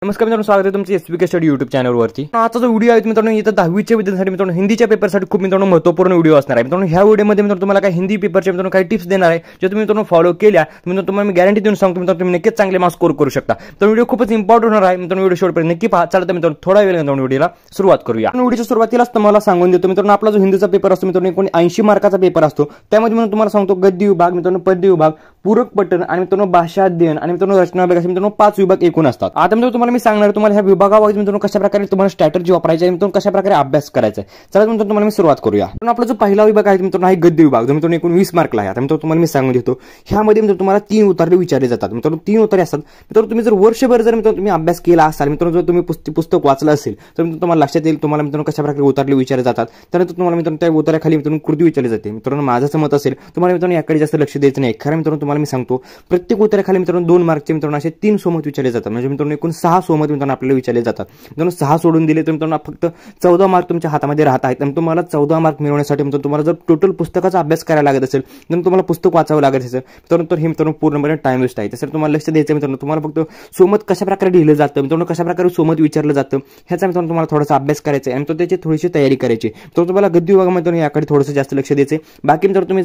नमस्कार मित्रांनो, स्वागत आहे तुमचे एसपीके स्टडी यूट्यूब चॅनलवरती। आजचा जो व्हिडिओ आहे मित्रांनो, इथं 10वीच्या विद्यार्थ्यांसाठी मित्रांनो हिंदीच्या पेपरसाठी खूप मित्रांनो महत्त्वपूर्ण व्हिडिओ असणार आहे। मित्रांनो ह्या व्हिडिओमध्ये मित्रांनो तुम्हाला काही हिंदी पेपरचे मित्रांनो काही टिप्स देणार आहे, जे तुम्ही मित्रांनो फॉलो केल्या मित्रांनो तुम्हाला मी गॅरंटी देऊन सांगतो मित्रांनो तुम्ही नक्कीच चांगले मार्क्स स्कोर करू शकता। तर व्हिडिओ खूपच इम्पॉर्टंट होणार आहे मित्रांनो, व्हिडिओ शेवटपर्यंत नक्की पहा। चला तर मित्रांनो थोडा वेळ मित्रांनो व्हिडिओला सुरुवात करूया। व्हिडिओच्या सुरुवातीलाच तुम्हाला सांगून देतो मित्रांनो, आपला जो हिंदीचा पेपर असतो मित्रांनो 80 मार्काचा पेपर असतो। त्यामध्ये मी तुम्हाला सांगतो गद्य विभाग मित्रांनो, पद्य विभाग, पूरक पठण आणि मित्रांनो भाषा अध्ययन आणि मित्रांनो रचना विभाग असे मित्रांनो 5 विभाग एकूण असतात। आता मित्रांनो तुम्हाला मी सांगणार तुम्हाला ह्या विभागावाईज मित्रांनो कशा प्रकारे तुम्हाला स्ट्रॅटेजी वापरायची आहे, मित्रांनो कशा प्रकारे अभ्यास करायचा आहे। चला मित्रांनो तुम्हाला मी सुरुवात करूया। मित्रांनो आपला जो पहिला विभाग आहे मित्रांनो आहे गद्य विभाग, जो मित्रांनो एकूण 20 मार्कला आहे। आता मित्रांनो तुम्हाला मी सांगून देतो, ह्यामध्ये मित्रांनो तुम्हाला 3 उतारे विचारले जातात। मित्रांनो 3 उतारे असतात। मित्रांनो तुम्ही जर वर्षभर जर मित्रांनो तुम्ही अभ्यास केला असाल, मित्रांनो जर तुम्ही पुस्तक वाचलं असेल तर मित्रांनो तुम्हाला लक्षात येईल तुम्हाला मित्रांनो कशा प्रकारे उतारले विचारले जातात। त्यानंतर तुम्हाला मित्रांनो त्या उताराखाली मित्रांनो कृती विचारली जाते। मित्रांनो माझं मत असेल तुम्हाला मित्रांनो याकडे जास्त लक्ष द्यायचं नाही। खरं मित्रांनो तुम्हाला मी सांगतो, प्रत्येक उताराखाली मित्रांनो 2 मार्कचे मित्रांनो असे 3 सोमत विचारले जातात। म्हणजे मित्रांनो एकूण 6 सोमत मित्रांनो आपल्याला विचारले जातात। मित्रांनो 6 सोडून दिले तर मित्रांनो फक्त 14 मार्क तुमच्या हातामध्ये राहत आहेत। आणि तुम्हाला 14 मार्क मिळवण्यासाठी मित्रांनो तुम्हाला जर टोटल पुस्तकाचा अभ्यास करायला लागत असेल तर तुम्हाला पुस्तक वाचावं लागत असेल तर हे मित्रांनो पूर्णपणे टाइम वेस्ट आहे। त्यासाठी तुम्हाला लक्ष द्यायचं मित्रांनो, तुम्हाला फक्त सोमत कशा प्रकारे लिहिलं जातं, मित्रांनो कशा प्रकारे सोमत विचारलं जातं ह्याचा मित्रांनो तुम्हाला थोडासा अभ्यास करायचा आहे आणि तो त्याची थोडीशी तयारी करायची। तर तुम्हाला गद्य विभागामध्ये याकडे थोडंसं जास्त लक्ष द्यायचं। बाकी मित्रांनो तुम्ही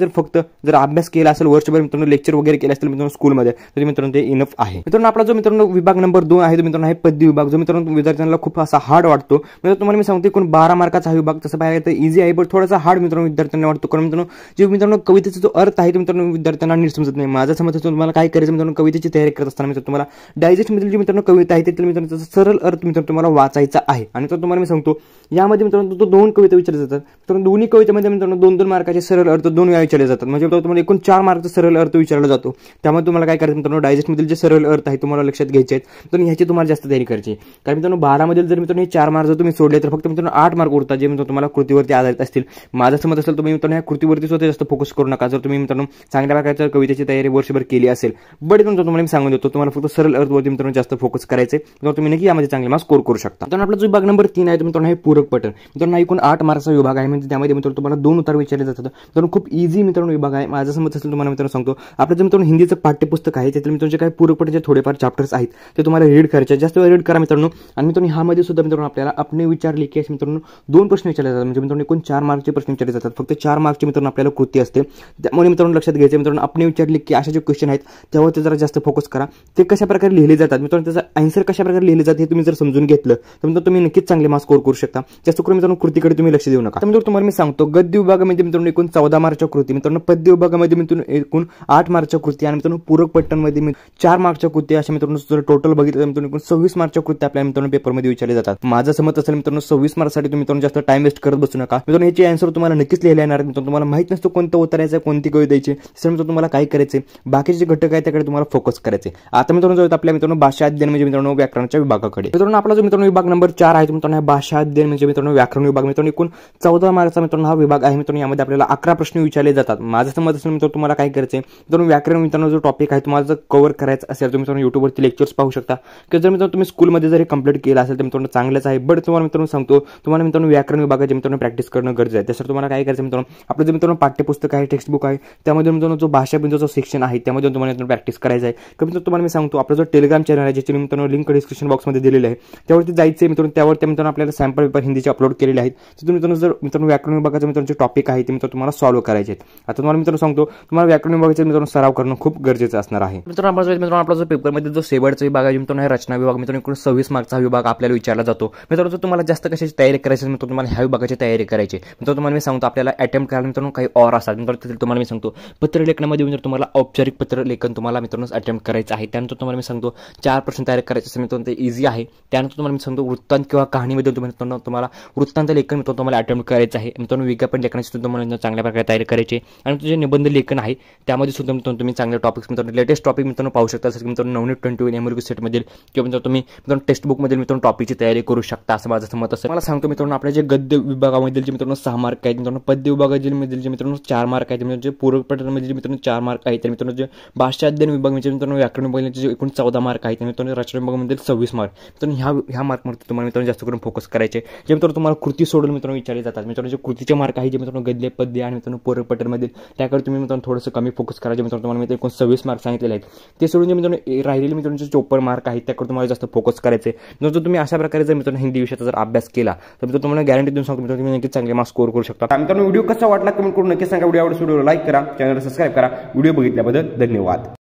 जर अभ्यास केला असेल वर्षभर मित्रांनो लेक्चर वगैरे केले असतील मित्रांनो स्कूलमध्ये तर मित्रांनो ते इनफ आहे। मित्रांनो आपला जो मित्रांनो विभाग नंबर 2 आहे तो मित्रांनो आहे पद्य विभाग, जो मित्रांनो विद्यार्थ्यांना खूप असा हार्ड वाटतो। मित्रांनो तुम्हाला मी सांगतो एकूण 12 मार्काचा हा विभाग, तसं पाहिलं तर इझी आहे पण थोडासा हार्ड मित्रांनो विद्यार्थ्यांना वाटतो। कारण मित्रांनो जे मित्रांनो कवितेचा जो अर्थ आहे तो मित्रांनो विद्यार्थ्यांना नीट समजत नाही। माझा समज असतो तुम्हाला काय करायचं मित्रांनो, कवितेची तयारी करत असताना मित्रांनो तुम्हाला डायजेस्ट मधील जी मित्रांनो कविता आहे त्यातील मित्रांनो सरळ अर्थ मित्रांनो तुम्हाला वाचायचा आहे। आणि तो तुम्हाला मी सांगतो यामध्ये मित्रांनो तो 2 कविता विचारल्या जातात। मित्रांनो दोन्ही कवितेमध्ये मित्रांनो 2-2 मार्काचे सरळ अर्थ 2 वेळा विचारले जातात। म्हणजे तुम्हाला एकूण 4 मार्काचा सरळ अर्थ विचारला जातो। त्यामुळे तुम्हाला काय करायचं मित्रांनो, डायजेस्ट मधील जे सरळ अर्थ आहे तुम्हाला लक्षात घ्यायचे आहेत तर ह्याची तुम्हाला जास्त तयारी करायची। कारण मित्रांनो 12 मधील जर मित्रांनो 4 मार्क जर तुम्ही सोडले तर फक्त मित्रांनो 8 मार्क उरतात, जे मित्रांनो तुम्हाला कृतीवरती आधारित असतील। माझं समज असेल तुम्ही मित्रांनो ह्या कृतीवरती स्वतः जास्त फोकस करू नका। जर तुम्ही मित्रांनो चांगल्या प्रकारच्या कवितेची तयारी वर्षभर केली असेल बट तुम्हाला मी सांगून देतो तुम्हाला फक्त सरळ अर्थवरती मित्रांनो जास्त फोकस करायचे, तर तुम्ही नक्की यामध्ये चांगले मार्क्स स्कोर करू शकता। तर आपला जो विभाग नंबर 3 आहे तो मित्रांनो आहे पूरक पठण। मित्रांनो एकूण 8 मार्कचा विभाग आहे, म्हणजे त्यामध्ये मित्रांनो तुम्हाला 2 उतार विचारले जातात। मित्रांनो खूप इझी मित्रांनो विभाग आहे। माझं समज असेल तुम्हाला मित्रांनो सांगतो, आपलं जे मित्रांनो हिंदीचं पाठ्यपुस्तक आहे त्यातील मित्रांनो जे काही पूरक पठणचे थोडेफार चॅप्टर्स आहेत ते तुम्हाला रीड करायचे, जास्त वेळ रीड करा मित्रांनो। आणि मित्रांनो ह्यामध्ये सुद्धा मित्रांनो आपल्याला अपने विचार लिखे असे मित्रांनो 2 प्रश्न विचारले जातात। म्हणजे मित्रांनो एकूण 4 मार्कचे प्रश्न विचारले जातात, फक्त 4 मार्कची मित्रांनो आपल्याला कृती असते। त्यामुळे मित्रांनो लक्षात घ्यायचे मित्रांनो अपने विचार लिखे असे जे क्वेश्चन आहेत त्यावरती जरा जास्त फोकस करा। ते कशा प्रकारे लिहिले जातात मित्रांनो, त्याचा आन्सर कशा प्रकारे लिहिले जाते हे तुम्ही जर समजून घेतलं तर मित्रांनो तुम्ही नक्कीच चांगले मार्क्स स्कोर करू शकता। जास्त करून मित्रांनो कृतीकडे तुम्ही लक्ष देऊ नका। मित्रांनो तुम्हाला मी सांगतो गद्य विभागामध्ये मित्रांनो एकूण 14 मार्कच्या कृती, मित्रांनो पद्य विभागामध्ये मित्रांनो एकूण 8 मार्कच्या कृती आणि मित्रांनो पूरक पठणमध्ये 4 मार्कच्या कृती अशा मित्रांनो जर टोटल बघितलं तर मित्रांनो एकूण 26 मार्कच्या कृती आपल्या मित्रांनो पेपरमध्ये विचारले जातात। माझं समज असेल मित्रांनो 26 मार्कसाठी तुम्ही मित्रांनो जास्त टाइम वेस्ट करत बसू नका। मित्रांनो याचे आन्सर तुम्हाला नक्कीच लिहायला येणार। मित्रांनो तुम्हाला माहित नसतो कोणतं उतरायचं कोणती कविता द्यायची, त्यामुळे तुम्हाला काय करायचे बाकीचे जे घटक आहेत त्याकडे तुम्हाला फोकस करायचे। आता मित्रांनो जाऊयात आपल्या मित्रांनो भाषा अध्ययन म्हणजे मित्रांनो व्याकरणाच्या विभागाकडे। मित्रांनो आपला जो मित्रांनो विभाग नंबर 4 आहे मित्रांनो भाषा अध्ययन म्हणजे मित्रांनो व्याकरण विभाग। मित्रांनो एकूण 14 मार्कचा मित्रांनो हा विभाग आहे। मित्रांनो यामध्ये आपल्याला 11 प्रश्न विचारले जातात। माझं समज असेल मित्रांनो तुम्हाला काय करायचे मित्रांनो, व्याकरण मित्रांनो जो टॉपिक आहे तुम्हाला जर कव्हर करायचा असेल तर मित्रांनो युट्यूबवरती लेक्चर्स पाहू शकता, किंवा जर मित्रांनो तुम्ही स्कूलमध्ये जरी कंप्लीट केला असेल तर मित्रांनो चांगलंच आहे। बट तुम्हाला मित्रांनो सांगतो तुम्हाला मित्रांनो व्याकरण विभागाचे मित्रांनो प्रॅक्टिस करणं गरजेचं आहे। त्यासाठी तुम्हाला काय करायचं मित्रांनो, आपलं जे मित्रांनो पाठ्यपुस्तक आहे टेक्स्ट बुक आहे त्यामध्ये मित्रांनो जो भाषा बिंदूचा सेक्शन आहे त्यामध्ये तुम्हाला मित्रांनो प्रॅक्टिस करायचं आहे। मित्रांनो तुम्हाला मी सांगतो आपला जो टेलिग्राम चॅनल आहे ज्याची मित्रांनो लिंक डिस्क्रिप्शन बॉक्समध्ये दिलेली आहे त्यावरती जायचं मित्रांनो, त्यावरती मित्रांनो आपल्याला सॅम्पल पेपर हिंदीचे अपलोड केलेले आहेत। तर तुम्ही मित्रांनो जर मित्रांनो व्याकरण विभागाचे मित्रांचे टॉपिक आहे ते मित्रांनो तुम्हाला सॉल्व्ह करायचे आहेत। आता तुम्हाला मित्रांनो सांगतो तुम्हाला व्याकरण विभागाचे मित्रांनो सराव करणं खूप गरजेचं असणार आहे। मित्रांनो आपला जो पेपरमध्ये जो शेवटचा विभाग आहे मित्रांनो रचना विभाग, मित्रांनो एकूण 26 मार्कचा विभाग आपल्याला विचारला जातो। मित्रांनो तुम्हाला जास्त कशाची तयारी करायची मित्रांनो तुम्हाला ह्या विभागाची तयारी करायची। मित्रांनो तुम्हाला मी सांगतो आपल्याला अटेम्प्ट करायला मित्रांनो काही और असतात। मित्रांनो तुम्हाला मी सांगतो पत्रलेखनामध्ये मित्रांनो तुम्हाला औपचारिक पत्रलेखन तुम्हाला मित्रांनो अटेम्प्ट करायचं आहे। त्यानंतर तुम्हाला मी सांगतो 4 प्रश्न तयार करायचे असेल मित्रांनो ते इझी आहे। त्यानंतर तुम्हाला मी सांगतो वृत्तांत किंवा कहाणीमध्ये तुम्हाला वृत्तांत लेखन मित्रांनो तुम्हाला अटेम्प्ट करायचं आहे। मित्रांनो विज्ञापन लेखनाची सुद्धा तुम्हाला चांगल्या प्रकारे तयारी करायची आणि तुझे निबंध लेखन आहे त्यामध्ये सुद्धा मित्रांनो तुम्ही चांगले टॉपिक्स मित्रांनो लेटेस्ट टॉपिक मित्रांनो पाहू शकता। जसं मित्रांनो नवनीत 21 एमआरक्यू सेटमधील किंवा मित्रांनो तुम्ही मित्रांनो टेक्स्ट बुकमधील मित्रांनो टॉपिकची तयारी करू शकता असं माझं मत असेल। मला सांगतो मित्रांनो आपल्या जे गद्य विभागामधील जे मित्रांनो 6 मार्क आहेत, मित्रांनो पद्य विभागातील जे मित्रांनो 4 मार्क आहेत, म्हणजे पूरक पठणमध्ये मित्रांनो 4 मार्क आहेत, तर मित्रांनो जे भाषा अध्ययन विभाग म्हणजे मित्रांनो व्याकरण विभागाचे एकूण 14 मार्क आहेत, मित्रांनो रचना विभागामध्ये 26 मार्क। मित्रांनो ह्या मार्कवरती तुम्हाला मित्रांनो जास्त करून फोकस करायचे। जे मित्रांनो तुम्हाला कृती सोडून मित्रांनो विचारले जातात, मित्रांनो जे कृतीचे मार्क आहे जे मित्रांनो गद्य पद्य आणि मित्रांनो पूरक पठणमध्ये त्याकडे तुम्ही मित्रांनो थोडंसं कमी फोकस करा। जे मित्रांनो तुम्हाला मी 26 मार्क सांगितलेले आहेत ते सोडून जे मित्रांनो राहिलेले मित्रांनो 54 मार्क आहेत त्याकडे तुम्हाला जास्त फोकस करायचे. जर तुम्ही अशा प्रकारे जर मित्रांनो हिंदी विषयाचा जर अभ्यास केला तर मित्रांनो तुम्हाला गॅरंटी देऊन सांगतो मित्रांनो तुम्ही नक्कीच चांगले मार्क्स स्कोर करू शकता. मित्रांनो व्हिडिओ कसा वाटला कमेंट करून नक्की सांगा. व्हिडिओ आवडल्यास व्हिडिओला लाईक करा, चॅनलला सबस्क्राईब करा. व्हिडिओ बघितल्याबद्दल धन्यवाद.